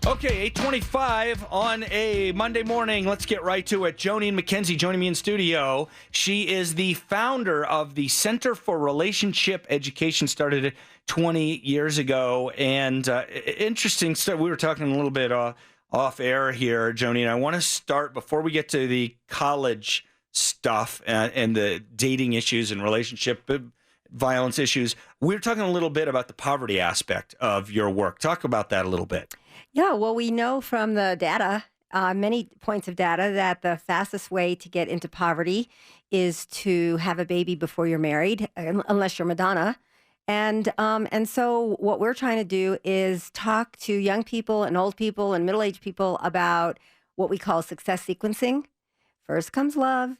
Okay, 8:25 on a Monday morning. Let's get right to it. Joan Ian Mackenzie joining me in studio. She is the founder of the Center for Relationship Education, started it 20 years ago. And interesting stuff. We were talking a little bit off air here, Joneen. I want to start, before we get to the college stuff and the dating issues and relationship violence issues, we were talking a little bit about the poverty aspect of your work. Talk about that a little bit. Yeah, well, we know from the data, many points of data, that the fastest way to get into poverty is to have a baby before you're married, unless you're Madonna. And so what we're trying to do is talk to young people and old people and middle-aged people about what we call success sequencing. First comes love,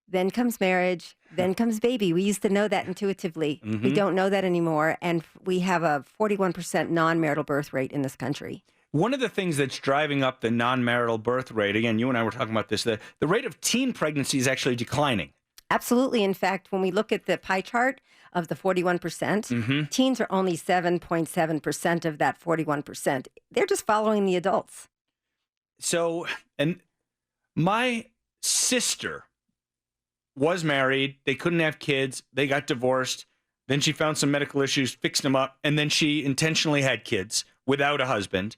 then comes marriage, then comes baby. We used to know that intuitively. We don't know that anymore. And we have a 41% non-marital birth rate in this country. One of the things that's driving up the non-marital birth rate, again, you and I were talking about this, the rate of teen pregnancy is actually declining. Absolutely. In fact, when we look at the pie chart of the 41%, teens are only 7.7% of that 41%. They're just following the adults. So, and my sister was married. They couldn't have kids. They got divorced. Then she found some medical issues, fixed them up, and then she intentionally had kids without a husband.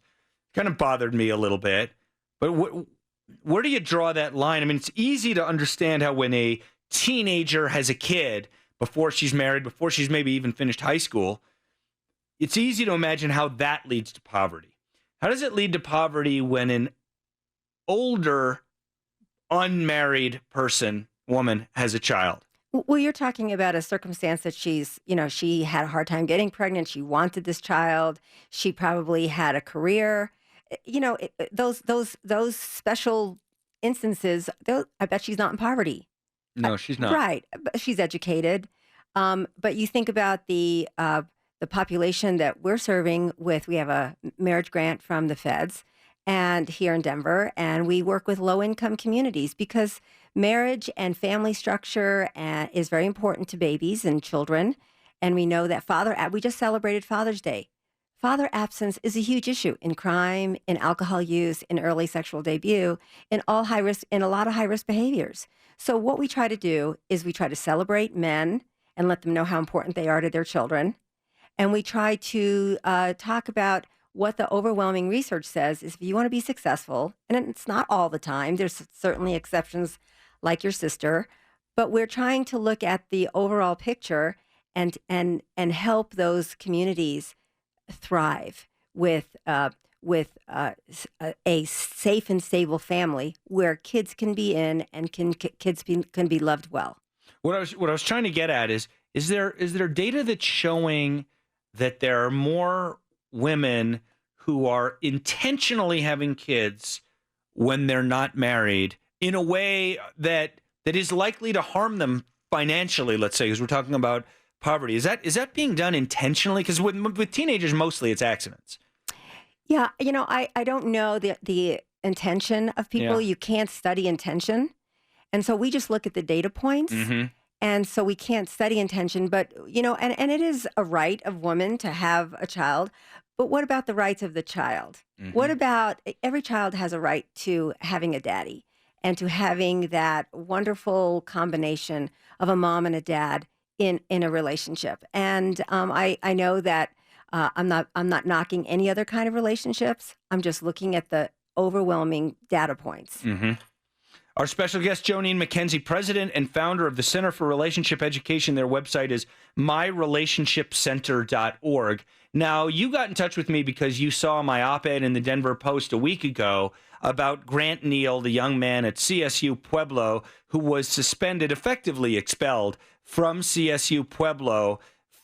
Kind of bothered me a little bit. But where do you draw that line? I mean, it's easy to understand how when a teenager has a kid before she's married, before she's maybe even finished high school, it's easy to imagine how that leads to poverty. How does it lead to poverty when an older, unmarried woman has a child? Well, you're talking about a circumstance that she had a hard time getting pregnant. She wanted this child. She probably had a career. Those special instances, I bet she's not in poverty. No, she's not. Right. She's educated. But you think about the population that we're serving with. We have a marriage grant from the feds and here in Denver, and we work with low-income communities because marriage and family structure is very important to babies and children. And we know that we just celebrated Father's Day. Father absence is a huge issue in crime, in alcohol use, in early sexual debut, in a lot of high-risk behaviors. So what we try to do is we try to celebrate men and let them know how important they are to their children. And we try to talk about what the overwhelming research says is if you want to be successful, and it's not all the time, there's certainly exceptions like your sister, but we're trying to look at the overall picture and help those communities thrive with a safe and stable family where kids can be in and kids can be loved well. What I was trying to get at is there data that's showing that there are more women who are intentionally having kids when they're not married in a way that is likely to harm them financially, let's say, because we're talking about poverty. Is that being done intentionally? Because with teenagers, mostly it's accidents. Yeah, I don't know the intention of people. Yeah. You can't study intention. And so we just look at the data points. And so we can't study intention. But, and it is a right of women to have a child. But what about the rights of the child? What about every child has a right to having a daddy and to having that wonderful combination of a mom and a dad in a relationship. And I know that I'm not knocking any other kind of relationships. I'm just looking at the overwhelming data points. Our special guest, Joan Ian Mackenzie, president and founder of the Center for Relationship Education. Their website is myrelationshipcenter.org. Now, you got in touch with me because you saw my op-ed in the Denver Post a week ago about Grant Neal, the young man at CSU Pueblo, who was suspended, effectively expelled from CSU Pueblo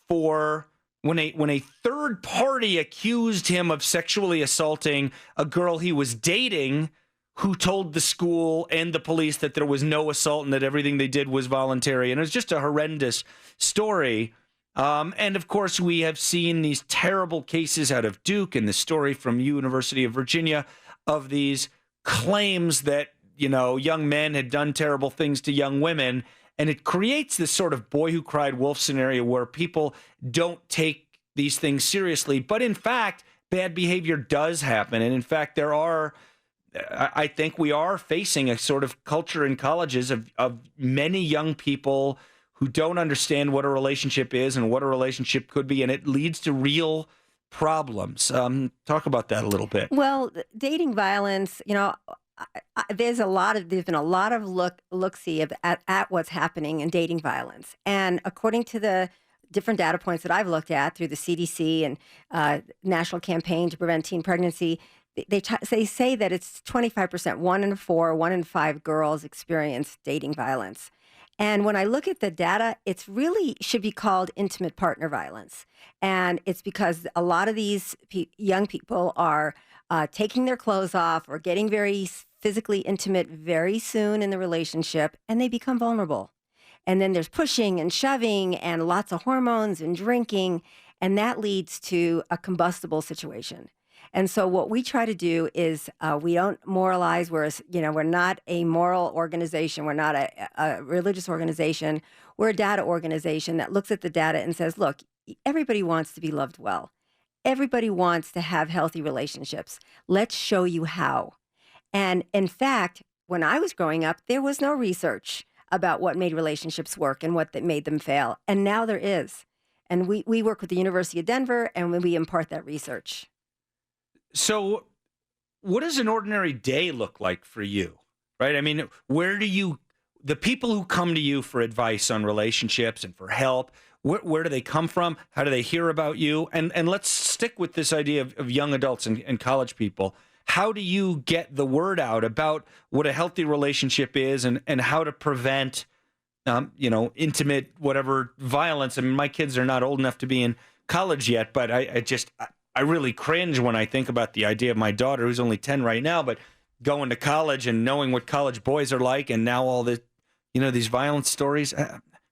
for when a third party accused him of sexually assaulting a girl he was dating, who told the school and the police that there was no assault and that everything they did was voluntary. And it was just a horrendous story. And of course, we have seen these terrible cases out of Duke and the story from University of Virginia of these claims that, young men had done terrible things to young women. And it creates this sort of boy who cried wolf scenario where people don't take these things seriously. But in fact, bad behavior does happen. And in fact, I think we are facing a sort of culture in colleges of many young people who don't understand what a relationship is and what a relationship could be, and it leads to real problems. Talk about that a little bit. Well, dating violence, there's been a lot of look-see at what's happening in dating violence. And according to the different data points that I've looked at through the CDC and National Campaign to Prevent Teen Pregnancy, they say that it's 25%, 1 in 4, 1 in 5 girls experience dating violence. And when I look at the data, it's really should be called intimate partner violence. And it's because a lot of these young people are taking their clothes off or getting very physically intimate very soon in the relationship, and they become vulnerable. And then there's pushing and shoving and lots of hormones and drinking, and that leads to a combustible situation. And so what we try to do is we don't moralize. We're not a moral organization. We're not a religious organization. We're a data organization that looks at the data and says, look, everybody wants to be loved well. Everybody wants to have healthy relationships. Let's show you how. And in fact, when I was growing up, there was no research about what made relationships work and what that made them fail. And now there is. And we work with the University of Denver, and we impart that research. So what does an ordinary day look like for you, right? I mean, the people who come to you for advice on relationships and for help, where do they come from? How do they hear about you? And let's stick with this idea of young adults and college people. How do you get the word out about what a healthy relationship is and how to prevent, intimate, whatever violence? I mean, my kids are not old enough to be in college yet, but I really cringe when I think about the idea of my daughter, who's only 10 right now, but going to college and knowing what college boys are like, and now all the, these violence stories.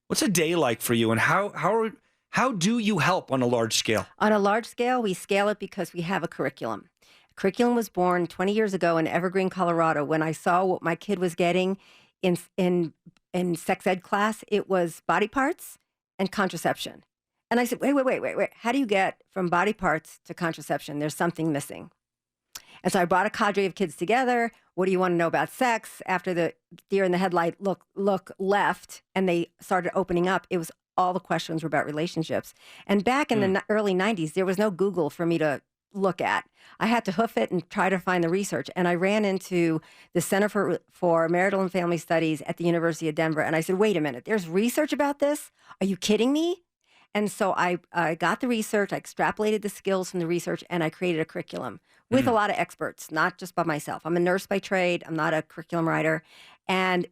What's a day like for you, and how do you help on a large scale? On a large scale, we scale it because we have a curriculum. A curriculum was born 20 years ago in Evergreen, Colorado. When I saw what my kid was getting in sex ed class, it was body parts and contraception. And I said, wait. How do you get from body parts to contraception? There's something missing. And so I brought a cadre of kids together. What do you want to know about sex? After the deer in the headlight look left and they started opening up, it was all the questions were about relationships. And back in the early 90s, there was no Google for me to look at. I had to hoof it and try to find the research. And I ran into the Center for Marital and Family Studies at the University of Denver. And I said, wait a minute, there's research about this? Are you kidding me? And so I got the research, I extrapolated the skills from the research, and I created a curriculum with a lot of experts, not just by myself. I'm a nurse by trade. I'm not a curriculum writer. And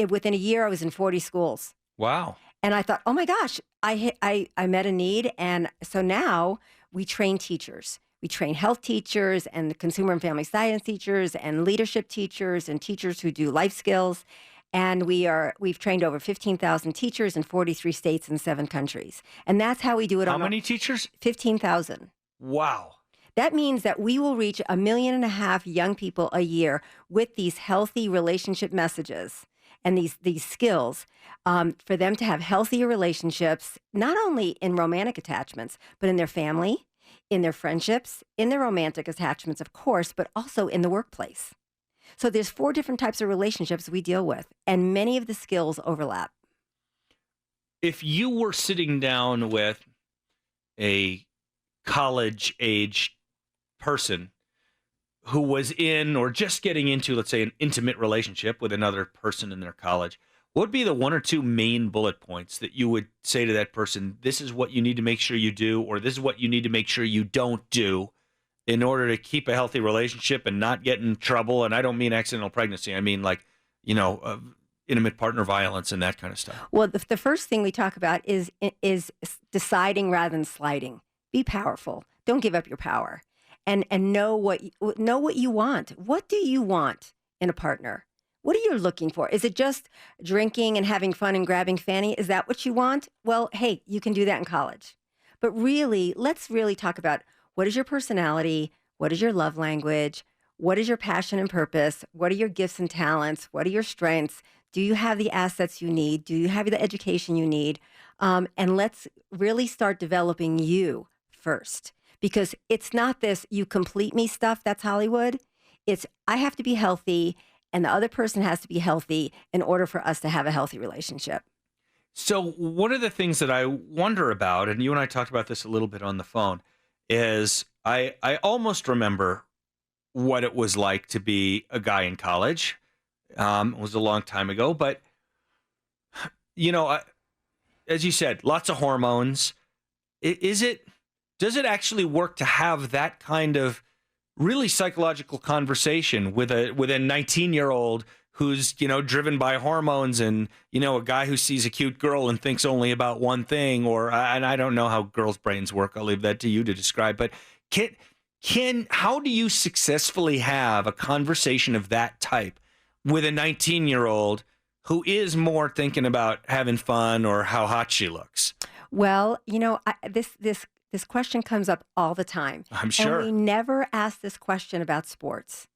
within a year, I was in 40 schools. Wow. And I thought, oh my gosh, I met a need. And so now we train teachers. We train health teachers and consumer and family science teachers and leadership teachers and teachers who do life skills. And we've trained over 15,000 teachers in 43 states and 7 countries. And that's how we do it. How many teachers? 15,000. Wow. That means that we will reach 1.5 million young people a year with these healthy relationship messages and these skills for them to have healthier relationships, not only in romantic attachments, but in their family, in their friendships, in their romantic attachments, of course, but also in the workplace. So there's 4 different types of relationships we deal with, and many of the skills overlap. If you were sitting down with a college-age person who was in or just getting into, let's say, an intimate relationship with another person in their college, what would be the 1 or 2 main bullet points that you would say to that person, this is what you need to make sure you do, or this is what you need to make sure you don't do in order to keep a healthy relationship and not get in trouble? And I don't mean accidental pregnancy. I mean intimate partner violence and that kind of stuff. Well, the first thing we talk about is deciding rather than sliding. Be powerful. Don't give up your power. And know what you want. What do you want in a partner? What are you looking for? Is it just drinking and having fun and grabbing fanny? Is that what you want? Well, hey, you can do that in college. But really, let's really talk about what is your personality? What is your love language? What is your passion and purpose? What are your gifts and talents? What are your strengths? Do you have the assets you need? Do you have the education you need? And let's really start developing you first. because it's not this "you complete me" stuff that's Hollywood. It's I have to be healthy and the other person has to be healthy in order for us to have a healthy relationship. So one of the things that I wonder about, and you and I talked about this a little bit on the phone, is I almost remember what it was like to be a guy in college. It was a long time ago, but as you said, lots of hormones. Does it actually work to have that kind of really psychological conversation with a 19-year-old who's, driven by hormones, and, a guy who sees a cute girl and thinks only about one thing, and I don't know how girls' brains work. I'll leave that to you to describe, but how do you successfully have a conversation of that type with a 19-year-old who is more thinking about having fun or how hot she looks? Well, this question comes up all the time. I'm sure. And we never ask this question about sports.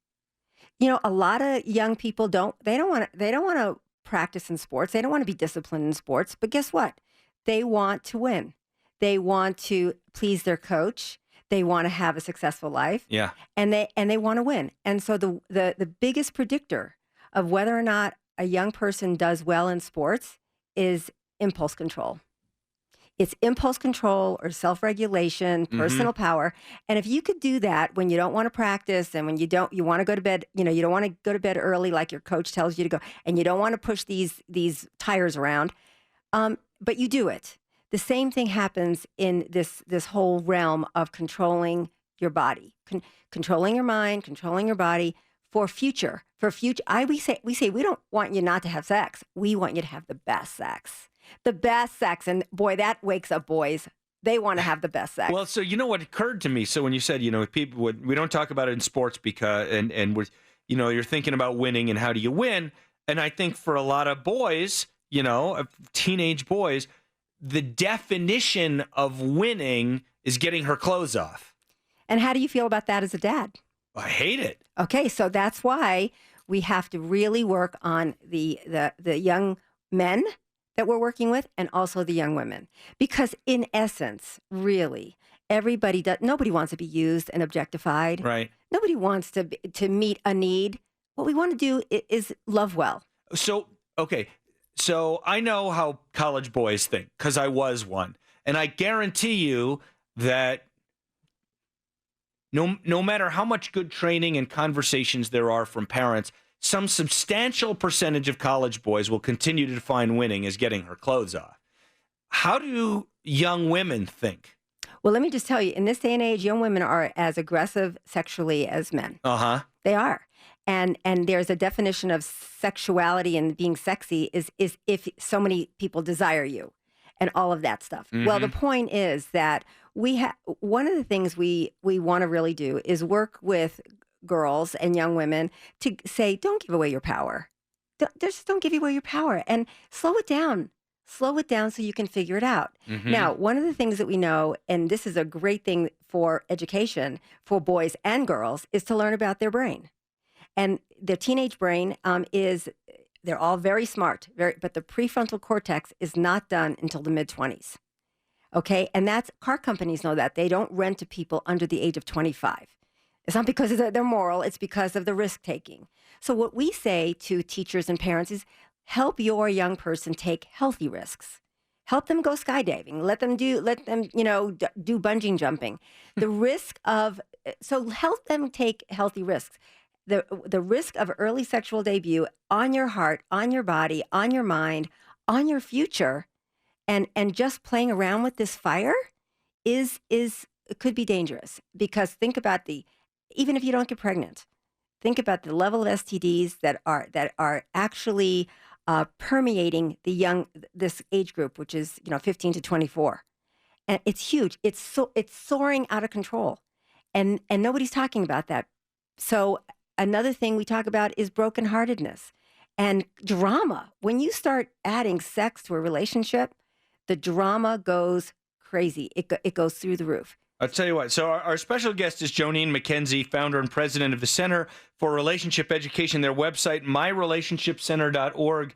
A lot of young people don't want to practice in sports. They don't want to be disciplined in sports. But guess what? They want to win. They want to please their coach. They want to have a successful life. Yeah. And they want to win. And so the biggest predictor of whether or not a young person does well in sports is impulse control. It's impulse control or self-regulation, personal power. And if you could do that when you don't want to practice and when you want to go to bed, you don't want to go to bed early like your coach tells you to go, and you don't want to push these tires around, but you do it. The same thing happens in this whole realm of controlling your body, controlling your mind, controlling your body for future. We say we don't want you not to have sex. We want you to have the best sex. The best sex. And boy, that wakes up boys. They want to have the best sex. Well, so what occurred to me. So when you said, people we don't talk about it in sports because, and we're, you're thinking about winning and how do you win? And I think for a lot of boys, teenage boys, the definition of winning is getting her clothes off. And how do you feel about that as a dad? I hate it. Okay, so that's why we have to really work on the young men that we're working with and also the young women. Because in essence, really, nobody wants to be used and objectified. Right. Nobody wants to meet a need. What we want to do is love well. So, okay. So I know how college boys think because I was one. And I guarantee you that no matter how much good training and conversations there are from parents, some substantial percentage of college boys will continue to define winning as getting her clothes off. How do young women think? Well, let me just tell you, in this day and age, young women are as aggressive sexually as men. Uh-huh. They are. And there's a definition of sexuality and being sexy is if so many people desire you and all of that stuff. Mm-hmm. Well, the point is that one of the things we want to really do is work with girls and young women to say, don't give away your power. Don't give away your power and slow it down. Slow it down so you can figure it out. Mm-hmm. Now, one of the things that we know, and this is a great thing for education for boys and girls, is to learn about their brain. And their teenage brain they're all very smart, but the prefrontal cortex is not done until the mid-20s. Okay? And car companies know that. They don't rent to people under the age of 25. It's not because they're moral, it's because of the risk-taking. So what we say to teachers and parents is help your young person take healthy risks. Help them go skydiving. Let them do bungee jumping. The risk of, so help them take healthy risks. The risk of early sexual debut on your heart, on your body, on your mind, on your future, and just playing around with this fire it could be dangerous. Because think about even if you don't get pregnant, think about the level of STDs that are actually permeating this age group, which is 15 to 24, and it's huge. It's soaring out of control, and nobody's talking about that. So another thing we talk about is brokenheartedness and drama. When you start adding sex to a relationship, the drama goes crazy. It goes through the roof. I'll tell you what. So our special guest is Joneen Mackenzie, founder and president of the Center for Relationship Education. Their website, myrelationshipcenter.org.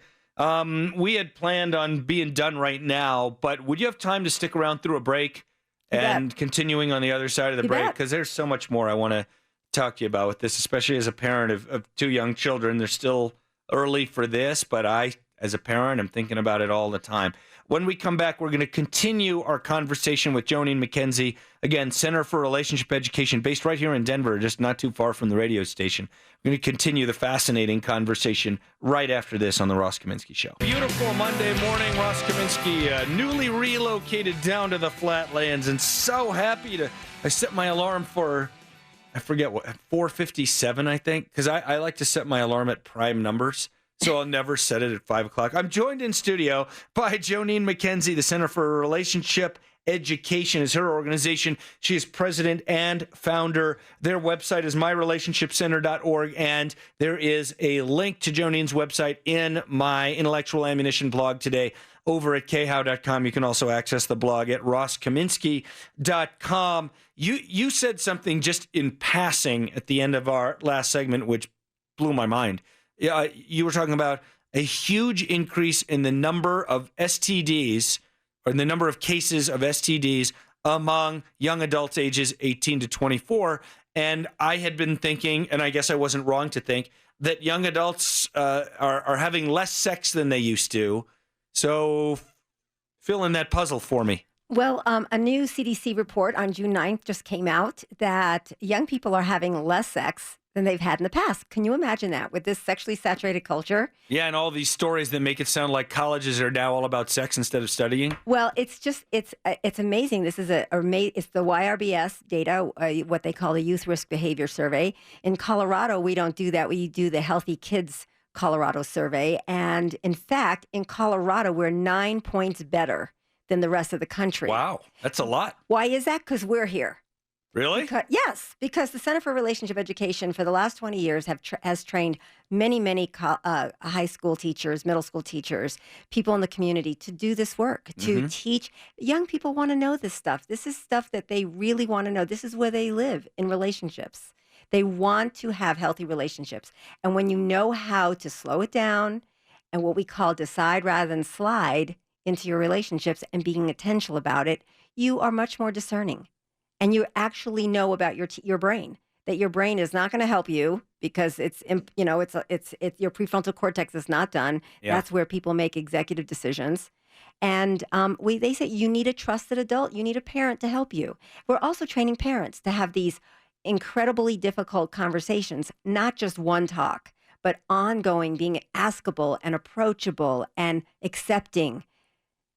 We had planned on being done right now, but would you have time to stick around through a break and continuing on the other side of the You break, bet. because there's so much more I want to talk to you about with this, especially as a parent of two young children. They're still early for this, but I, as a parent, am thinking about it all the time. When we come back, we're going to continue our conversation with Joan Ian Mackenzie, again, Center for Relationship Education, based right here in Denver, just not too far from the radio station. We're going to continue the fascinating conversation right after this on The Ross Kaminsky Show. Beautiful Monday morning, Ross Kaminsky, newly relocated down to the Flatlands, and so happy to, I set my alarm for, I forget what, 4:57, I think, because I like to set my alarm at prime numbers. So I'll never set it at 5 o'clock. I'm joined in studio by Joneen Mackenzie, the Center for Relationship Education is her organization. She is president and founder. Their website is myrelationshipcenter.org, and there is a link to Joneen's website in my Intellectual Ammunition blog today over at KHOW.com. You can also access the blog at rosskaminsky.com. You said something just in passing at the end of our last segment, which blew my mind. You were talking about a huge increase in the number of STDs, or the number of cases of STDs among young adults ages 18 to 24. And I had been thinking, and I guess I wasn't wrong to think, that young adults are having less sex than they used to. So fill in that puzzle for me. Well, a new CDC report on June 9th just came out that young people are having less sex than they've had in the past. Can you imagine that with this sexually saturated culture? Yeah, and all these stories that make it sound like colleges are now all about sex instead of studying. Well, it's amazing. This is it's the YRBS data, what they call the Youth Risk Behavior Survey. In Colorado, we don't do that. We do the Healthy Kids Colorado survey. And in fact, in Colorado, we're 9 points better than the rest of the country. Wow, that's a lot. Why is that? Because we're here. Really? Yes, because the Center for Relationship Education for the last 20 years has trained many high school teachers, middle school teachers, people in the community to do this work, to teach. Young people want to know this stuff. This is stuff that they really want to know. This is where they live, in relationships. They want to have healthy relationships. And when you know how to slow it down and what we call decide rather than slide into your relationships and being intentional about it, you are much more discerning. And you actually know about your brain, that your brain is not going to help you because it's your prefrontal cortex is not done. Yeah. That's where people make executive decisions. And they say you need a trusted adult. You need a parent to help you. We're also training parents to have these incredibly difficult conversations, not just one talk, but ongoing, being askable and approachable and accepting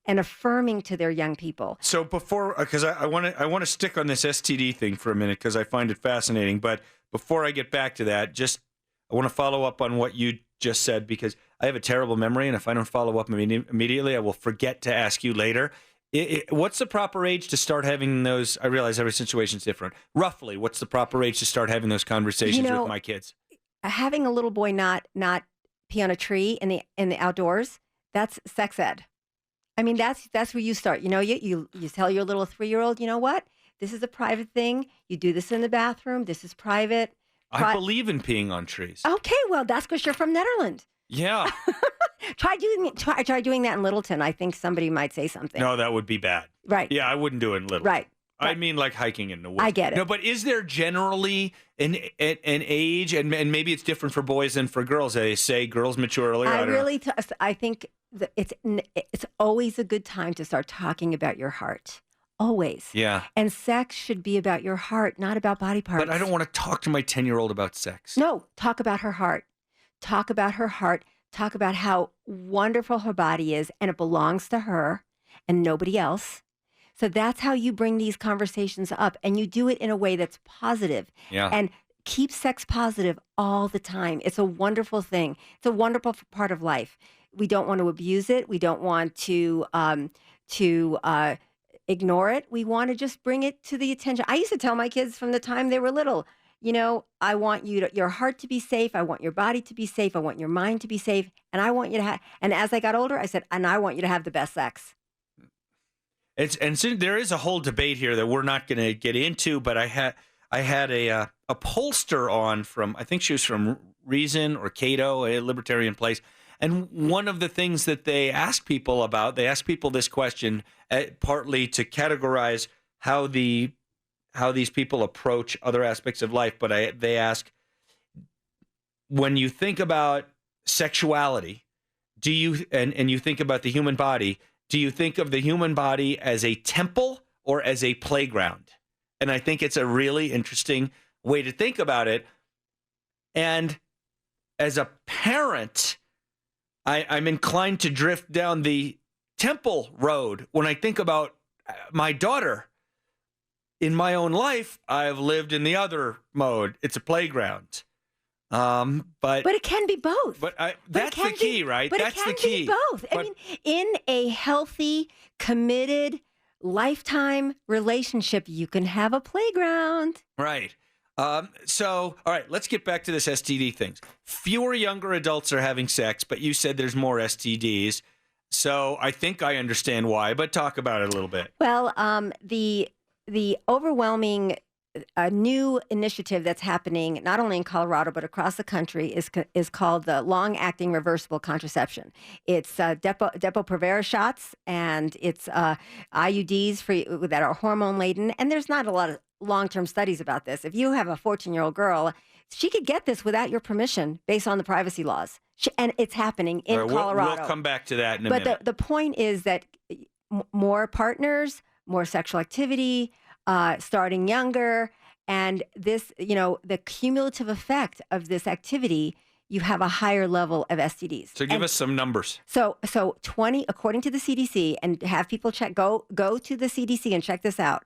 and affirming to their young people. So before, because I want to stick on this STD thing for a minute because I find it fascinating. But before I get back to that, I want to follow up on what you just said because I have a terrible memory, and if I don't follow up immediately, I will forget to ask you later. What's the proper age to start having those? I realize every situation is different. Roughly, what's the proper age to start having those conversations with my kids? Having a little boy not pee on a tree in the outdoors, that's sex ed. I mean, that's where you start. You tell your little 3-year-old, you know what? This is a private thing. You do this in the bathroom. This is private. I believe in peeing on trees. Okay, well, that's because you're from Netherlands. Yeah. Try doing that in Littleton. I think somebody might say something. No, that would be bad. Right. Yeah, I wouldn't do it in Littleton. Right. I mean, like hiking in the woods. I get it. No, but is there generally an age, and maybe it's different for boys than for girls? They say girls mature earlier. I think that it's always a good time to start talking about your heart. Always. Yeah. And sex should be about your heart, not about body parts. But I don't want to talk to my 10-year-old about sex. No, talk about her heart. Talk about her heart. Talk about how wonderful her body is, and it belongs to her and nobody else. So that's how you bring these conversations up, and you do it in a way that's positive. Yeah. And keep sex positive all the time. It's a wonderful thing. It's a wonderful part of life. We don't want to abuse it. We don't want to ignore it. We want to just bring it to the attention. I used to tell my kids from the time they were little, I want your heart to be safe. I want your body to be safe. I want your mind to be safe. And I want you to have, and as I got older, I said, and I want you to have the best sex. So there is a whole debate here that we're not going to get into, but I had a pollster on from, I think she was from Reason or KHOW, a libertarian place. And one of the things that they ask people this question, partly to categorize how these people approach other aspects of life, but they ask, when you think about sexuality, do you and you think about the human body, do you think of the human body as a temple or as a playground? And I think it's a really interesting way to think about it. And as a parent, I'm inclined to drift down the temple road when I think about my daughter. In my own life, I've lived in the other mode. It's a playground. But it can be both. That's the key, right? But That's it can the key. be both. I mean, in a healthy, committed, lifetime relationship, you can have a playground. Right. So, all right, let's get back to this STD thing. Fewer younger adults are having sex, but you said there's more STDs. So I think I understand why, but talk about it a little bit. Well, the overwhelming new initiative that's happening not only in Colorado but across the country is called the long-acting reversible contraception. It's Depo-Provera shots, and it's IUDs that are hormone-laden. And there's not a lot of long-term studies about this. If you have a 14-year-old girl, she could get this without your permission based on the privacy laws. And it's happening in Colorado. We'll come back to that in a minute. But the point is that more partners, more sexual activity, starting younger, and this, the cumulative effect of this activity, you have a higher level of STDs. So give us some numbers. So 20, according to the CDC, and have people go to the CDC and check this out.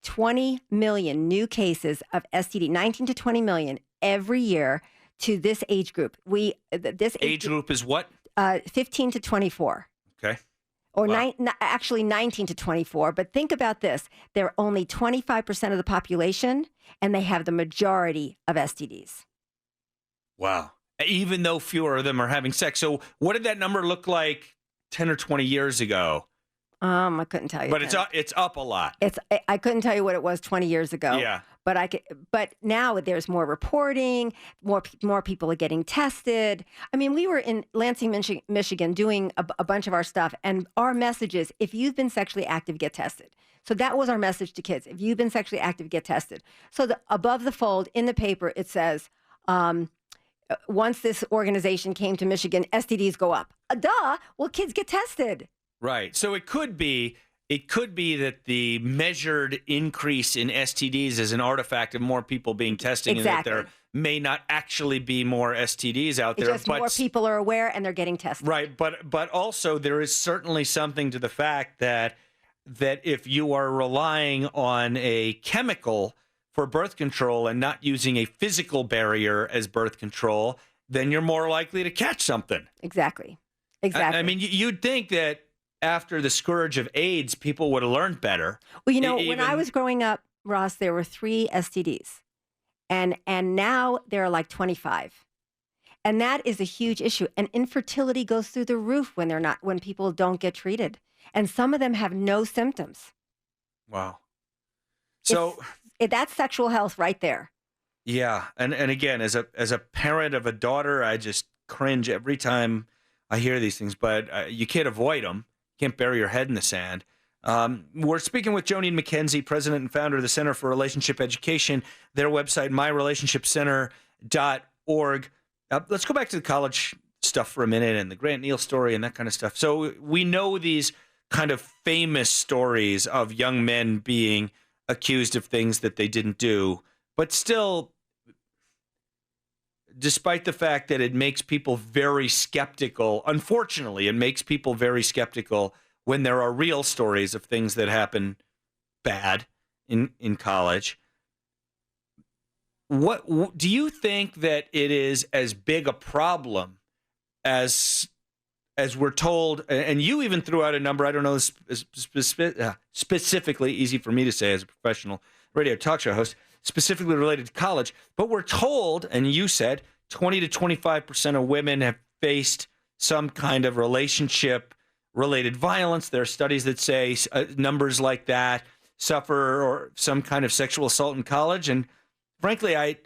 20 million new cases of STD, 19 to 20 million every year to this age group. This age group is what? 15 to 24. Okay. Or actually 19 to 24. But think about this. They're only 25% of the population, and they have the majority of STDs. Wow. Even though fewer of them are having sex. So what did that number look like 10 or 20 years ago? I couldn't tell you. But it's up a lot. I couldn't tell you what it was 20 years ago. Yeah. But now there's more reporting, more people are getting tested. I mean, we were in Lansing, Michigan doing a bunch of our stuff, and our message is, if you've been sexually active, get tested. So that was our message to kids. If you've been sexually active, get tested. So above the fold in the paper, it says, once this organization came to Michigan, STDs go up. Duh. Well, kids get tested. Right. So it could be that the measured increase in STDs is an artifact of more people being tested, exactly. And that there may not actually be more STDs out there. Just more people are aware and they're getting tested. Right. But also there is certainly something to the fact that if you are relying on a chemical for birth control and not using a physical barrier as birth control, then you're more likely to catch something. Exactly. I mean, you'd think that after the scourge of AIDS, people would have learned better. Well, when I was growing up, Ross, there were 3 STDs, and now there are like 25, and that is a huge issue. And infertility goes through the roof when people don't get treated, and some of them have no symptoms. Wow. So that's sexual health right there. Yeah, and again, as a parent of a daughter, I just cringe every time I hear these things. But you can't avoid them. Can't bury your head in the sand. We're speaking with Joan Ian Mackenzie, president and founder of the Center for Relationship Education. Their website, myrelationshipcenter.org. Let's go back to the college stuff for a minute and the Grant Neal story and that kind of stuff. So we know these kind of famous stories of young men being accused of things that they didn't do, but still, despite the fact that it makes people very skeptical, unfortunately, it makes people very skeptical when there are real stories of things that happen bad in college. What do you think that it is as big a problem as we're told? And you even threw out a number. I don't know specifically, easy for me to say as a professional radio talk show host, specifically related to college, but we're told, and you said 20 to 25% of women have faced some kind of relationship-related violence. There are studies that say numbers like that suffer or some kind of sexual assault in college. And frankly, I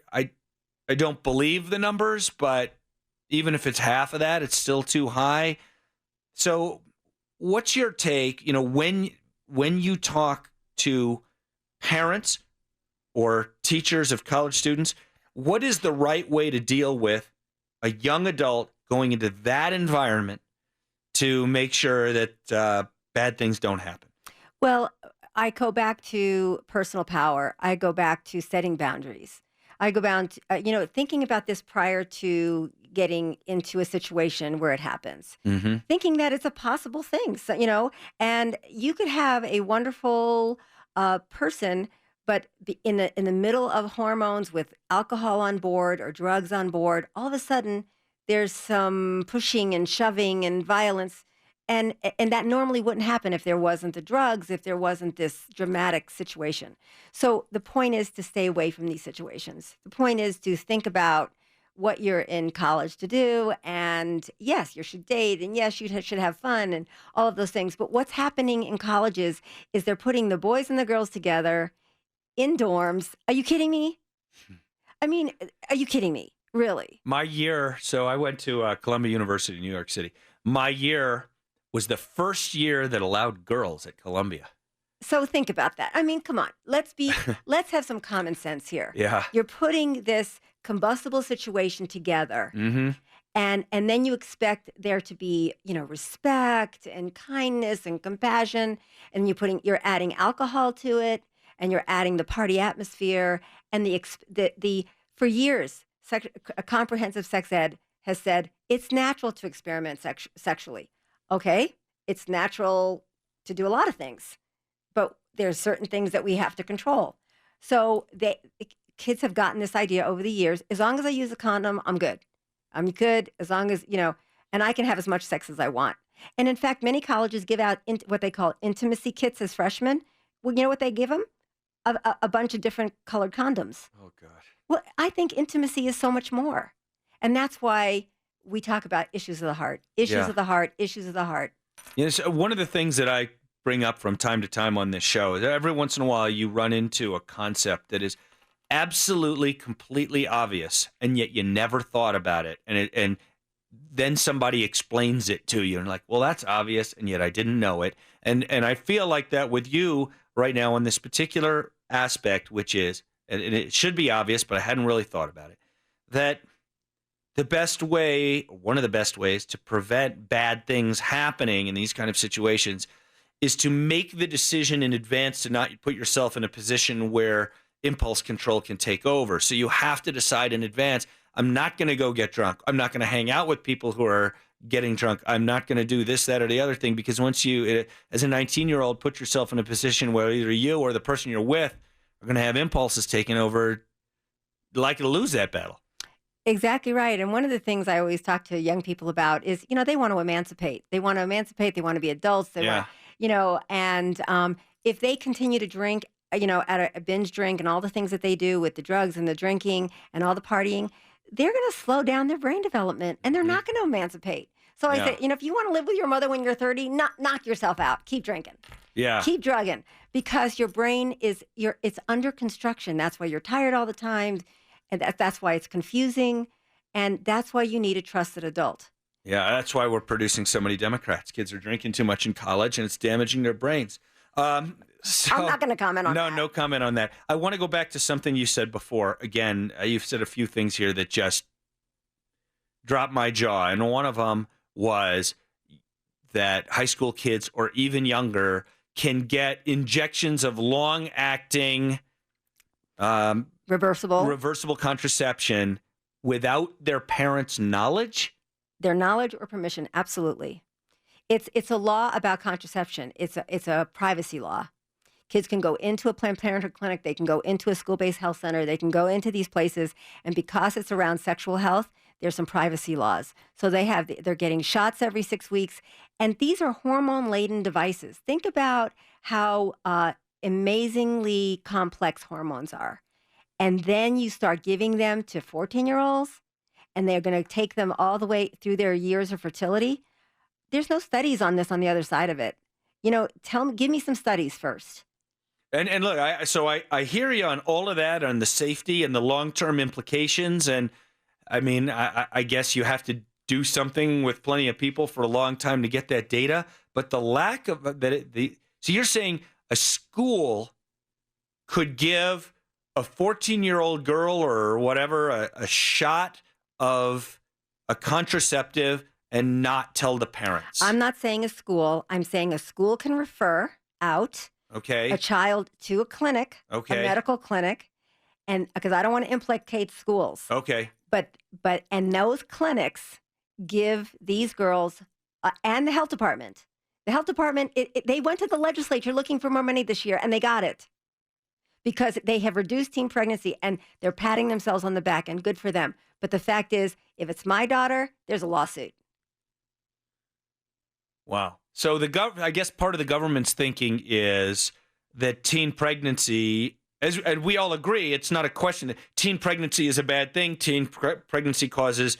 don't believe the numbers, but even if it's half of that, it's still too high. So what's your take, when you talk to parents or teachers of college students, what is the right way to deal with a young adult going into that environment to make sure that bad things don't happen? Well, I go back to personal power. I go back to setting boundaries. I go back to, thinking about this prior to getting into a situation where it happens, Mm-hmm. thinking that it's a possible thing. So, and you could have a wonderful person, but in the middle of hormones with alcohol on board or drugs on board, all of a sudden there's some pushing and shoving and violence. And that normally wouldn't happen if there wasn't the drugs, if there wasn't this dramatic situation. So the point is to stay away from these situations. The point is to think about what you're in college to do. And yes, you should date. And yes, you should have fun and all of those things. But what's happening in colleges is they're putting the boys and the girls together in dorms. Are you kidding me? I mean, are you kidding me? Really? My year, so I went to Columbia University in New York City. My year was the first year that allowed girls at Columbia. So think about that. I mean, come on. Let's have some common sense here. Yeah. You're putting this combustible situation together, Mm-hmm. and then you expect there to be, respect and kindness and compassion, and you're adding alcohol to it, and you're adding the party atmosphere, and the for years, a comprehensive sex ed has said it's natural to experiment sexually. Okay, it's natural to do a lot of things, but there's certain things that we have to control. So kids have gotten this idea over the years. As long as I use a condom, I'm good. I'm good as long as, and I can have as much sex as I want. And in fact, many colleges give out what they call intimacy kits as freshmen. Well, you know what they give them? A bunch of different colored condoms. Oh, God. Well, I think intimacy is so much more. And that's why we talk about issues of the heart, issues of the heart, issues of the heart. So one of the things that I bring up from time to time on this show is every once in a while you run into a concept that is absolutely, completely obvious, and yet you never thought about it. And then somebody explains it to you and like, well, that's obvious, and yet I didn't know it. And I feel like that with you right now on this particular aspect, which is, and it should be obvious, but I hadn't really thought about it, that the best way, one of the best ways to prevent bad things happening in these kind of situations is to make the decision in advance to not put yourself in a position where impulse control can take over. So you have to decide in advance, I'm not going to go get drunk. I'm not going to hang out with people who are getting drunk. I'm not going to do this, that, or the other thing, because once you, as a 19-year-old, put yourself in a position where either you or the person you're with are going to have impulses taken over, likely to lose that battle. Exactly right. And one of the things I always talk to young people about is, they want to emancipate. They want to emancipate. They want to be adults. They want, and if they continue to drink, at a binge drink and all the things that they do with the drugs and the drinking and all the partying, they're going to slow down their brain development and they're not going to emancipate. So I say, if you want to live with your mother when you're 30, knock yourself out. Keep drinking. Yeah. Keep drugging, because your brain it's under construction. That's why you're tired all the time. And that's why it's confusing. And that's why you need a trusted adult. Yeah, that's why we're producing so many Democrats. Kids are drinking too much in college, and it's damaging their brains. So, I'm not going to comment on that. No comment on that. I want to go back to something you said before. Again, you've said a few things here that just dropped my jaw. And one of them was that high school kids or even younger can get injections of long-acting reversible contraception without their parents' knowledge? Their knowledge or permission, absolutely. It's a law about contraception. It's a privacy law. Kids can go into a Planned Parenthood clinic. They can go into a school-based health center. They can go into these places, and because it's around sexual health, there's some privacy laws. So they're getting shots every 6 weeks, and these are hormone-laden devices. Think about how amazingly complex hormones are. And then you start giving them to 14-year-olds, and they're going to take them all the way through their years of fertility. There's no studies on this on the other side of it. Give me some studies first. And look, I hear you on all of that, on the safety and the long-term implications. And I mean, I guess you have to do something with plenty of people for a long time to get that data. But the lack of so you're saying a school could give a 14-year-old girl or whatever a shot of a contraceptive and not tell the parents? I'm not saying a school. I'm saying a school can refer out Okay. a child to a clinic, Okay. a medical clinic, and because I don't want to implicate schools. Okay. And those clinics give these girls and the health department. The health department, they went to the legislature looking for more money this year, and they got it because they have reduced teen pregnancy, and they're patting themselves on the back, and good for them. But the fact is, if it's my daughter, there's a lawsuit. Wow. So I guess part of the government's thinking is that teen pregnancy, and we all agree, it's not a question that teen pregnancy is a bad thing. Teen pregnancy causes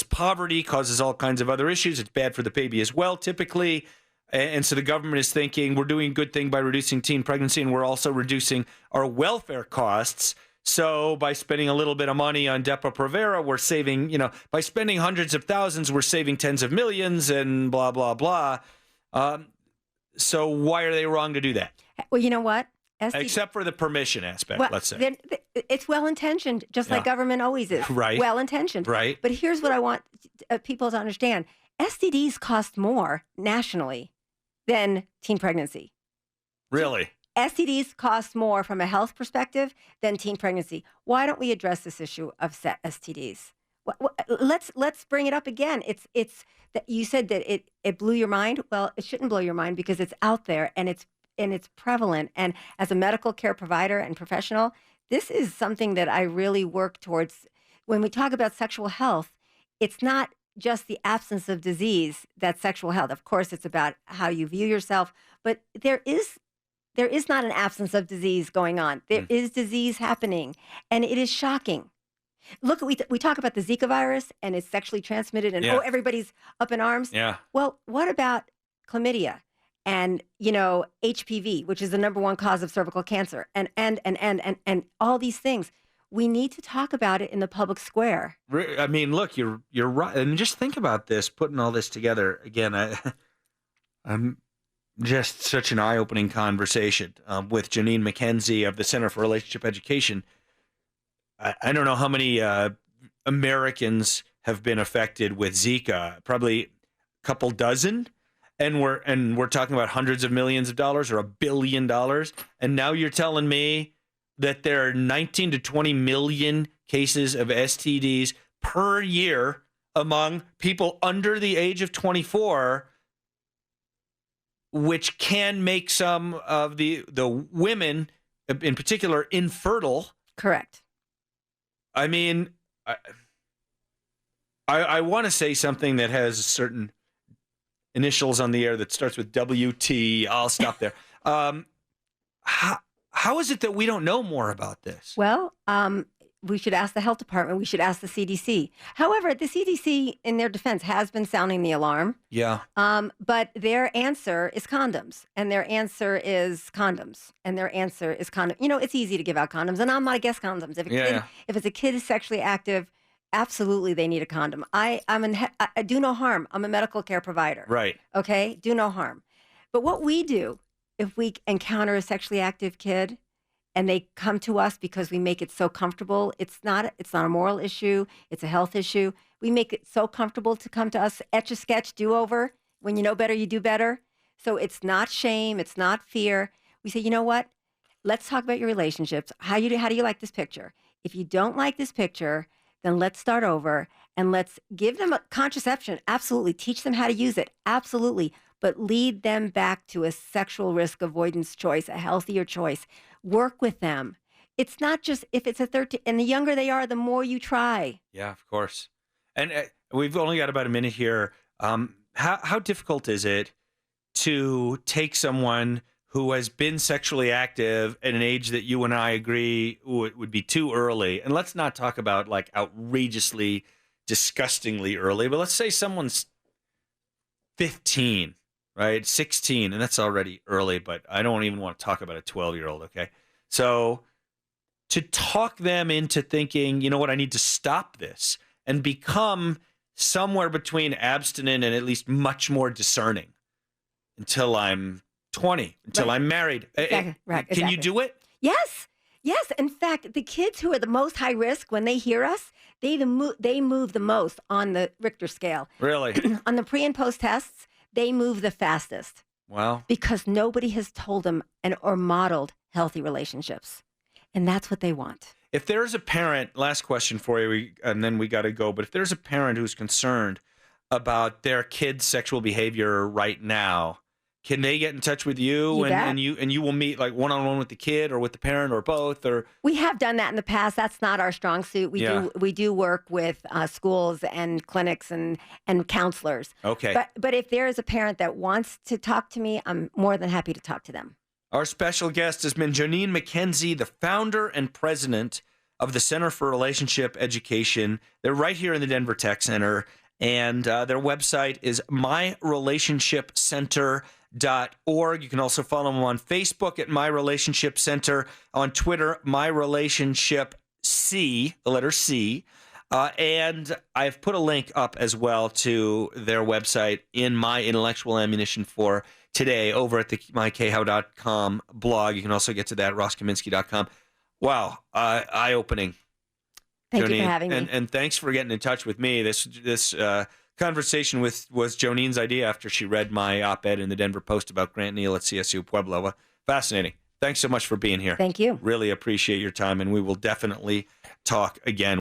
poverty, causes all kinds of other issues. It's bad for the baby as well, typically. And so the government is thinking we're doing a good thing by reducing teen pregnancy, and we're also reducing our welfare costs. So by spending a little bit of money on Depo-Provera, we're saving, by spending hundreds of thousands, we're saving tens of millions and blah, blah, blah. So why are they wrong to do that? Well, you know what? Except for the permission aspect, let's say. It's well-intentioned, just like government always is. Right. Well-intentioned. Right. But here's what I want people to understand. STDs cost more nationally than teen pregnancy. Really? STDs cost more from a health perspective than teen pregnancy. Why don't we address this issue of STDs? Let's bring it up again. It's that you said that it blew your mind. Well, it shouldn't blow your mind because it's out there and it's prevalent. And as a medical care provider and professional, this is something that I really work towards. When we talk about sexual health, it's not just the absence of disease that's sexual health. Of course, it's about how you view yourself, but there is not an absence of disease going on. There is disease happening, and it is shocking. Look, we talk about the Zika virus, and it's sexually transmitted, and everybody's up in arms. Yeah. Well, what about chlamydia and HPV, which is the number one cause of cervical cancer, and all these things? We need to talk about it in the public square. I mean, look, you're right. And just think about this, putting all this together. Again, I'm just such an eye-opening conversation with Joneen Mackenzie of the Center for Relationship Education. I don't know how many Americans have been affected with Zika, probably a couple dozen. And we're talking about hundreds of millions of dollars or $1 billion. And now you're telling me that there are 19 to 20 million cases of STDs per year among people under the age of 24, which can make some of the women, in particular, infertile. Correct. I mean, I want to say something that has certain initials on the air that starts with WT. I'll stop there. How is it that we don't know more about this? Well, we should ask the health department. We should ask the CDC. However, the CDC, in their defense, has been sounding the alarm. Yeah. But their answer is condoms, and their answer is condoms, and their answer is condom. It's easy to give out condoms, and I'm not against condoms. If it's a kid who's sexually active, absolutely they need a condom. I do no harm. I'm a medical care provider. Right. Okay? Do no harm. But what we do, if we encounter a sexually active kid and they come to us because we make it so comfortable, it's not a moral issue, it's a health issue. We make it so comfortable to come to us, Etch-a-Sketch, do-over. When you know better, you do better. So it's not shame, it's not fear. We say, you know what? Let's talk about your relationships. How do you like this picture? If you don't like this picture, then let's start over and let's give them a contraception. Absolutely. Teach them how to use it. Absolutely. But lead them back to a sexual risk avoidance choice, a healthier choice. Work with them. It's not just if it's a 13, and the younger they are, the more you try. Yeah, of course. And we've only got about a minute here. How difficult is it to take someone who has been sexually active at an age that you and I agree would be too early? And let's not talk about like outrageously, disgustingly early, but let's say someone's 15. Right, 16, and that's already early, but I don't even want to talk about a 12-year-old, okay? So to talk them into thinking, you know what, I need to stop this and become somewhere between abstinent and at least much more discerning until I'm 20, until I'm married. Exactly. Right. Can you do it? Yes. Yes. In fact, the kids who are the most high risk, when they hear us, they move the most on the Richter scale. Really? On the pre and post tests, they move the fastest Wow. because nobody has told them or modeled healthy relationships. And that's what they want. If there's a parent, last question for you, and then we got to go, but if there's a parent who's concerned about their kid's sexual behavior right now, can they get in touch with you, You bet. and you will meet like one-on-one with the kid or with the parent or both? Or We have done that in the past. That's not our strong suit. We do work with schools and clinics and counselors. Okay. But if there is a parent that wants to talk to me, I'm more than happy to talk to them. Our special guest has been Joneen Mackenzie, the founder and president of the Center for Relationship Education. They're right here in the Denver Tech Center, and their website is myrelationshipcenter.org. You can also follow them on Facebook at My Relationship Center, on Twitter, My Relationship C, the letter C. And I've put a link up as well to their website in my intellectual ammunition for today over at the mykhow.com blog. You can also get to that at rosskaminsky.com. Wow, eye-opening. Thank you Joneen. for having me. And thanks for getting in touch with me. This conversation was Joneen's idea after she read my op-ed in the Denver Post about Grant Neal at CSU Pueblo. Fascinating. Thanks so much for being here. Thank you. Really appreciate your time, and we will definitely talk again.